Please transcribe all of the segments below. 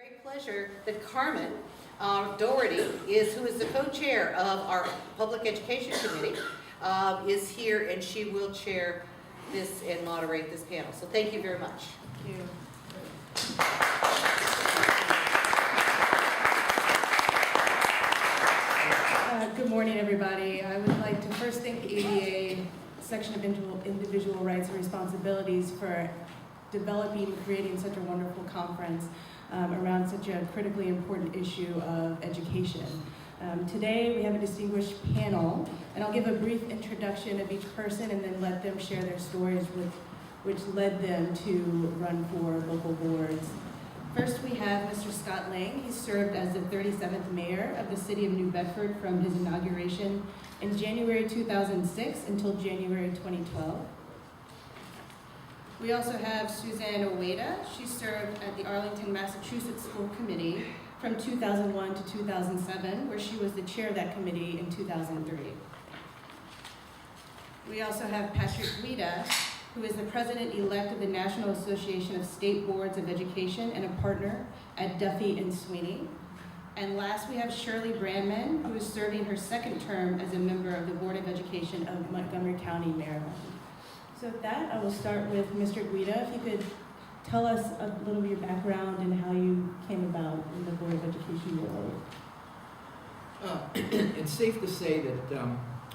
Great pleasure that Carmen Doherty, who is the co-chair of our Public Education Committee, is here, and she will chair this and moderate this panel. So thank you very much. Thank you. Good morning, everybody. I would like to first thank the ADA section of individual rights and responsibilities for developing and creating such a wonderful conference around such a critically important issue of education. Today we have a distinguished panel, and I'll give a brief introduction of each person and then let them share their stories which led them to run for local boards. First, we have Mr. Scott Lang. He served as the 37th mayor of the city of New Bedford from his inauguration in January 2006 until January 2012. We also have Suzanne Oweda. She served at the Arlington, Massachusetts School Committee from 2001 to 2007, where she was the chair of that committee in 2003. We also have Patrick Guida, who is the president-elect of the National Association of State Boards of Education and a partner at Duffy and Sweeney. And last, we have Shirley Brandman, who is serving her second term as a member of the Board of Education of Montgomery County, Maryland. So with that, I will start with Mr. Guida. If you could tell us a little of your background and how you came about in the Board of Education role. It's safe to say that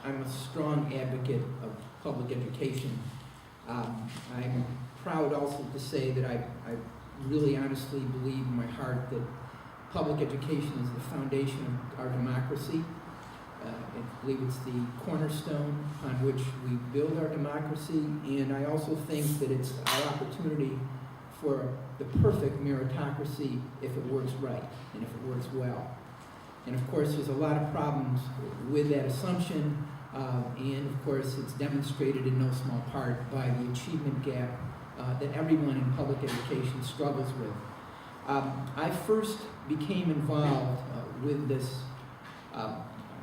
I'm a strong advocate of public education. I'm proud also to say that I really honestly believe in my heart that public education is the foundation of our democracy. I believe it's the cornerstone on which we build our democracy, and I also think that it's our opportunity for the perfect meritocracy if it works right and if it works well. And of course, there's a lot of problems with that assumption. And of course, it's demonstrated in no small part by the achievement gap that everyone in public education struggles with. I first became involved with this,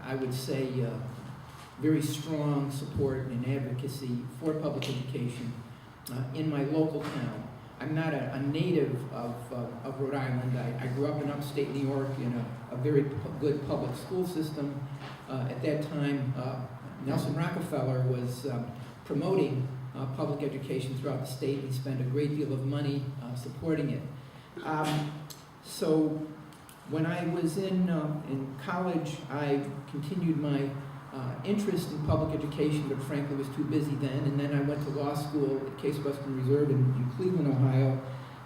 I would say, very strong support and advocacy for public education in my local town. I'm not a native of Rhode Island. I grew up in upstate New York in a very good public school system. At that time, Nelson Rockefeller was promoting public education throughout the state. He spent a great deal of money supporting it. So when I was in college, I continued my interest in public education, but frankly was too busy then. And then I went to law school at Case Western Reserve in Cleveland, Ohio.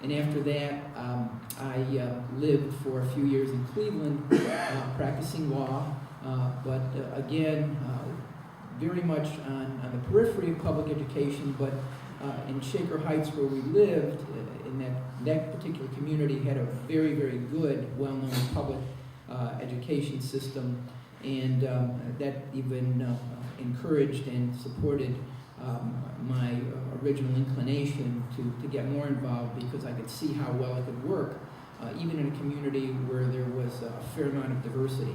And after that, I lived for a few years in Cleveland practicing law, but again, very much on the periphery of public education, but in Shaker Heights where we lived, in that particular community had a very, very good, well-known public education system, and that even encouraged and supported my original inclination to get more involved because I could see how well it could work, even in a community where there was a fair amount of diversity.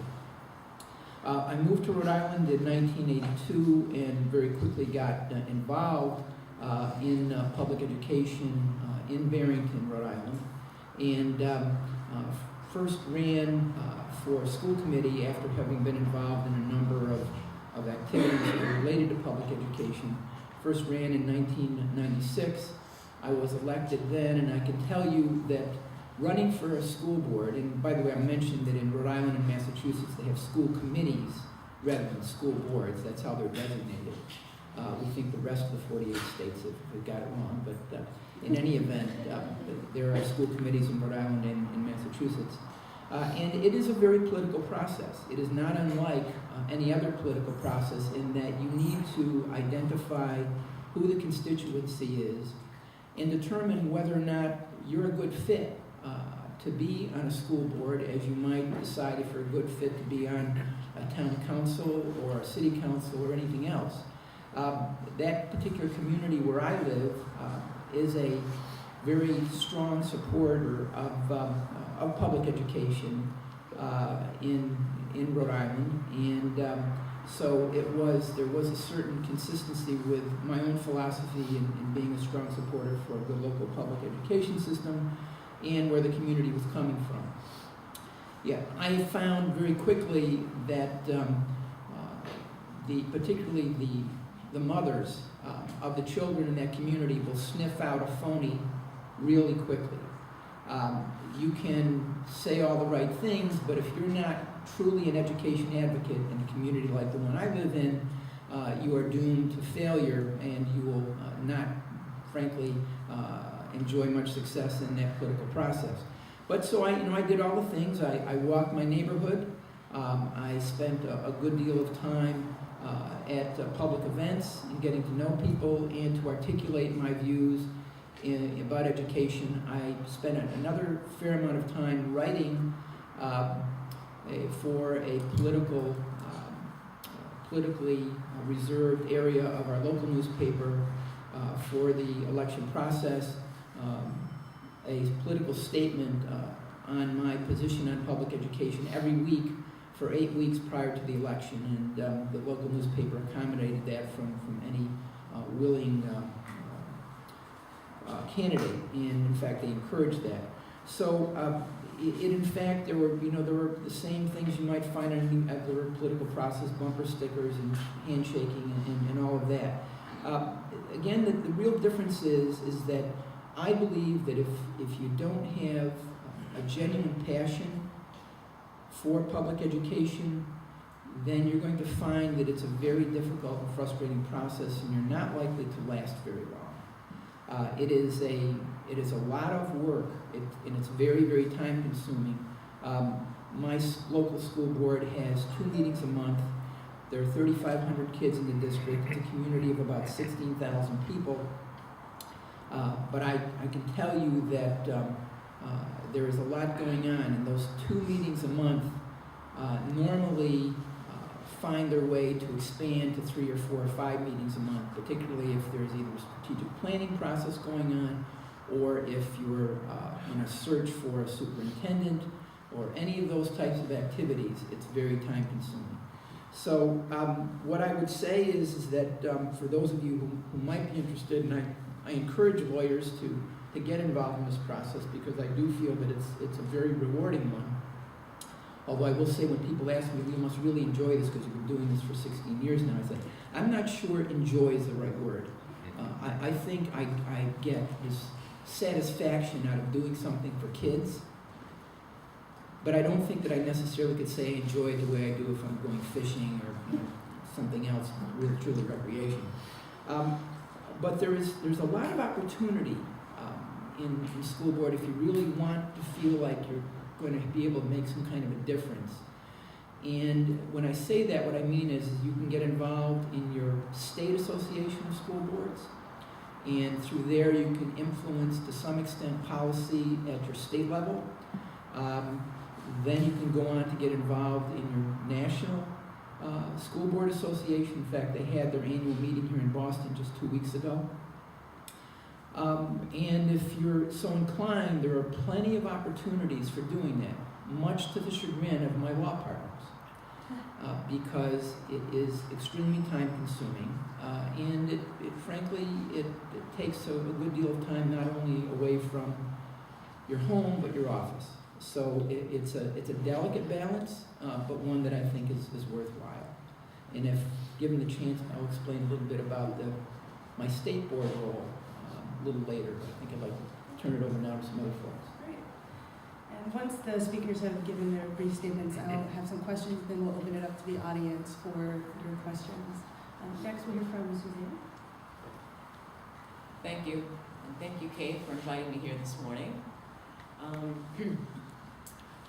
I moved to Rhode Island in 1982 and very quickly got involved in public education in Barrington, Rhode Island, and first ran for a school committee after having been involved in a number of activities that were related to public education. First ran in 1996. I was elected then, and I can tell you that running for a school board, and by the way, I mentioned that in Rhode Island and Massachusetts they have school committees rather than school boards. That's how they're designated. We think the rest of the 48 states have got it wrong, but in any event, there are school committees in Rhode Island and in Massachusetts. And it is a very political process. It is not unlike any other political process in that you need to identify who the constituency is and determine whether or not you're a good fit to be on a school board, as you might decide if you're a good fit to be on a town council or a city council or anything else. That particular community where I live is a very strong supporter of public education in Rhode Island, and so there was a certain consistency with my own philosophy in being a strong supporter for a good local public education system. and where the community was coming from. Yeah, I found very quickly that particularly the mothers of the children in that community will sniff out a phony really quickly. You can say all the right things, but if you're not truly an education advocate in a community like the one I live in, you are doomed to failure, and you will not, frankly, enjoy much success in that political process. But so I did all the things. I walked my neighborhood. I spent a good deal of time at public events and getting to know people and to articulate my views about education. I spent another fair amount of time writing for a politically reserved area of our local newspaper for the election process, a political statement on my position on public education every week for 8 weeks prior to the election, and the local newspaper accommodated that from any willing candidate, and in fact they encouraged that. So in fact there were the same things you might find in the political process: bumper stickers and handshaking and all of that. Again, the real difference is that I believe that if you don't have a genuine passion for public education, then you're going to find that it's a very difficult and frustrating process, and you're not likely to last very long. It is a lot of work, and it's very, very time consuming. My local school board has 2 meetings a month. There are 3,500 kids in the district. It's a community of about 16,000 people. But I can tell you that there is a lot going on, and those 2 meetings a month normally find their way to expand to 3 or 4 or 5 meetings a month, particularly if there's either a strategic planning process going on, or if you're in a search for a superintendent, or any of those types of activities. It's very time consuming. So what I would say is that for those of you who might be interested, and I encourage lawyers to get involved in this process, because I do feel that it's a very rewarding one. Although I will say, when people ask me, you must really enjoy this because you've been doing this for 16 years now, I say, I'm not sure enjoy is the right word. I think I get this satisfaction out of doing something for kids, but I don't think that I necessarily could say I enjoy it the way I do if I'm going fishing or something else, really truly recreation. But there's a lot of opportunity in school board if you really want to feel like you're going to be able to make some kind of a difference. And when I say that, what I mean is you can get involved in your state association of school boards, and through there you can influence to some extent policy at your state level. Then you can go on to get involved in your national school board association. In fact, they had their annual meeting here in Boston just 2 weeks ago. And if you're so inclined, there are plenty of opportunities for doing that, much to the chagrin of my law partners, because it is extremely time consuming, and it frankly takes a good deal of time, not only away from your home, but your office. So it's a delicate balance, but one that I think is worthwhile. And if given the chance, I'll explain a little bit about my state board role a little later, but I think I'd like to turn it over now to some other folks. Great. And once the speakers have given their brief statements, I'll have some questions, then we'll open it up to the audience for your questions. Next, we'll hear from Suzanne. Thank you, and thank you, Kate, for inviting me here this morning.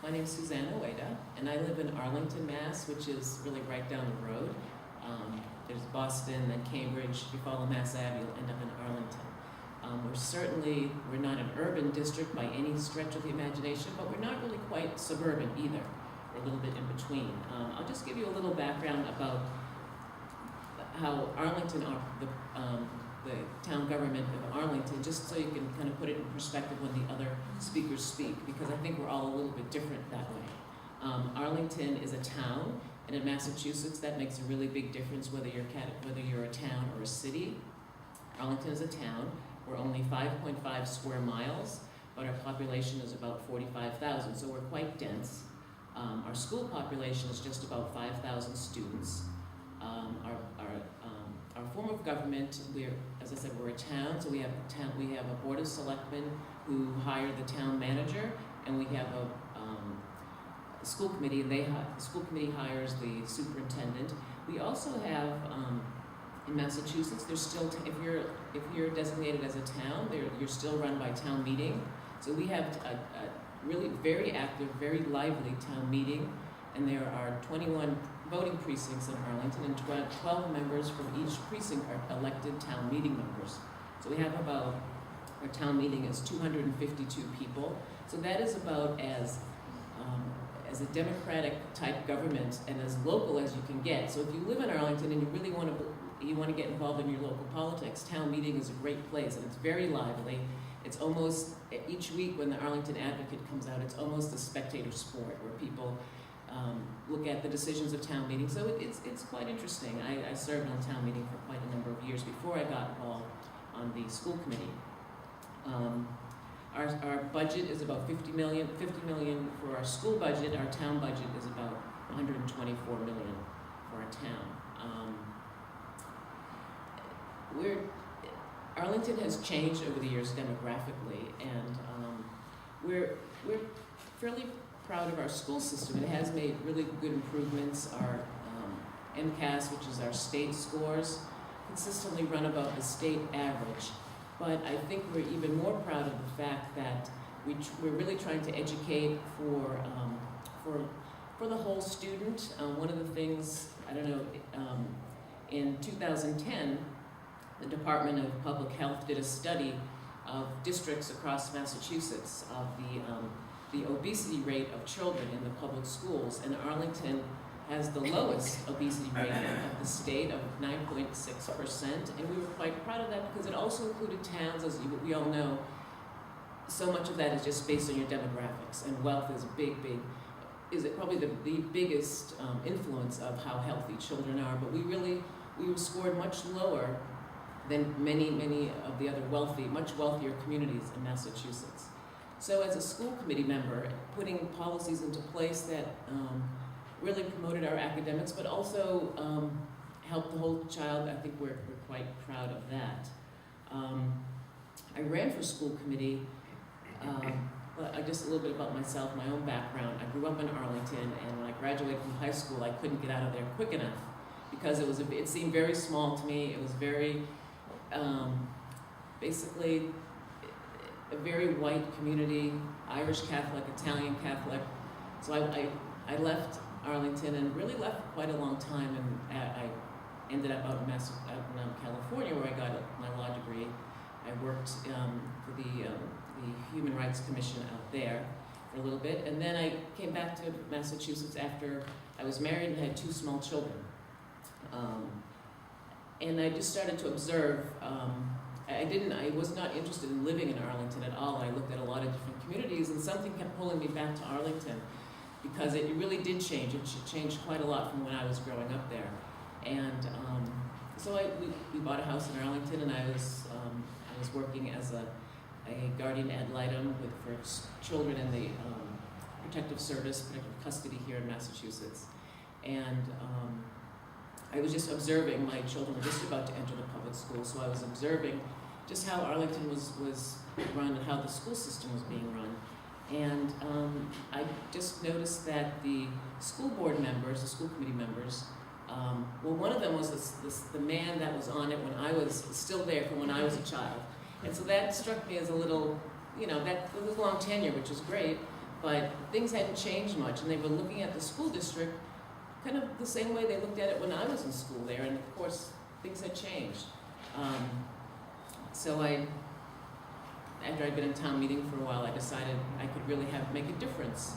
My name is Susanna Ueda, and I live in Arlington, Mass., which is really right down the road. There's Boston, then Cambridge. If you follow Mass Ave, you'll end up in Arlington. We're not an urban district by any stretch of the imagination, but we're not really quite suburban either. We're a little bit in between. I'll just give you a little background about how Arlington, the town government of Arlington, just so you can kind of put it in perspective when the other speakers speak, because I think we're all a little bit different that way. Arlington is a town, and in Massachusetts that makes a really big difference whether you're a town or a city. Arlington is a town. We're only 5.5 square miles. but our population is about 45,000, so we're quite dense. Our school population is just about 5,000 students. Our form of government, as I said, we're a town, so we have a board of selectmen who hire the town manager, and we have a school committee, and the school committee hires the superintendent. We also have, in Massachusetts, there's still, if you're designated as a town, you're still run by town meeting. So we have a really very active, very lively town meeting, and there are 21 voting precincts in Arlington, and 12 members from each precinct are elected town meeting members. So we have our town meeting is 252 people. So that is about as a democratic type government and as local as you can get. So if you live in Arlington and you really want to get involved in your local politics, town meeting is a great place, and it's very lively. It's almost, each week when the Arlington Advocate comes out, it's almost a spectator sport where people look at the decisions of town meetings. So it's quite interesting. I served on town meeting for quite a number of years before I got involved on the school committee. Our budget is about $50 million for our school budget. Our town budget is about $124 million for our town. Arlington has changed over the years demographically, and we're fairly proud of our school system. It has made really good improvements. Our MCAS, which is our state scores, consistently run above the state average. But I think we're even more proud of the fact that we're really trying to educate for the whole student. One of the things, I don't know, in 2010, the Department of Public Health did a study of districts across Massachusetts of the obesity rate of children in the public schools, and Arlington has the lowest obesity rate of the state of 9.6%, and we were quite proud of that because it also included towns, as we all know. So much of that is just based on your demographics, and wealth is probably the biggest influence of how healthy children are, but we scored much lower than many of the other much wealthier communities in Massachusetts. So as a school committee member, putting policies into place that really promoted our academics, but also helped the whole child, I think we're quite proud of that. I ran for school committee, but just a little bit about myself, my own background. I grew up in Arlington, and when I graduated from high school, I couldn't get out of there quick enough because it seemed very small to me. It was very, basically, a very white community, Irish Catholic, Italian Catholic. So I left Arlington and really left for quite a long time, and I ended up out in California where I got my law degree. I worked for the Human Rights Commission out there for a little bit, and then I came back to Massachusetts after I was married and had 2 small children. And I just started to observe. I was not interested in living in Arlington at all. I looked at a lot of different communities, and something kept pulling me back to Arlington because it really did change. It changed quite a lot from when I was growing up there. And so we bought a house in Arlington, and I was working as a guardian ad litem for children in the protective custody here in Massachusetts. And I was just observing. My children were just about to enter the public school, so I was observing just how Arlington was run and how the school system was being run. And I just noticed that the school board members, the school committee members, one of them was the man that was on it when I was still there from when I was a child. And so that struck me as a little, that was a long tenure, which was great, but things hadn't changed much, and they were looking at the school district kind of the same way they looked at it when I was in school there, and of course, things had changed. So after I'd been in town meeting for a while, I decided I could really make a difference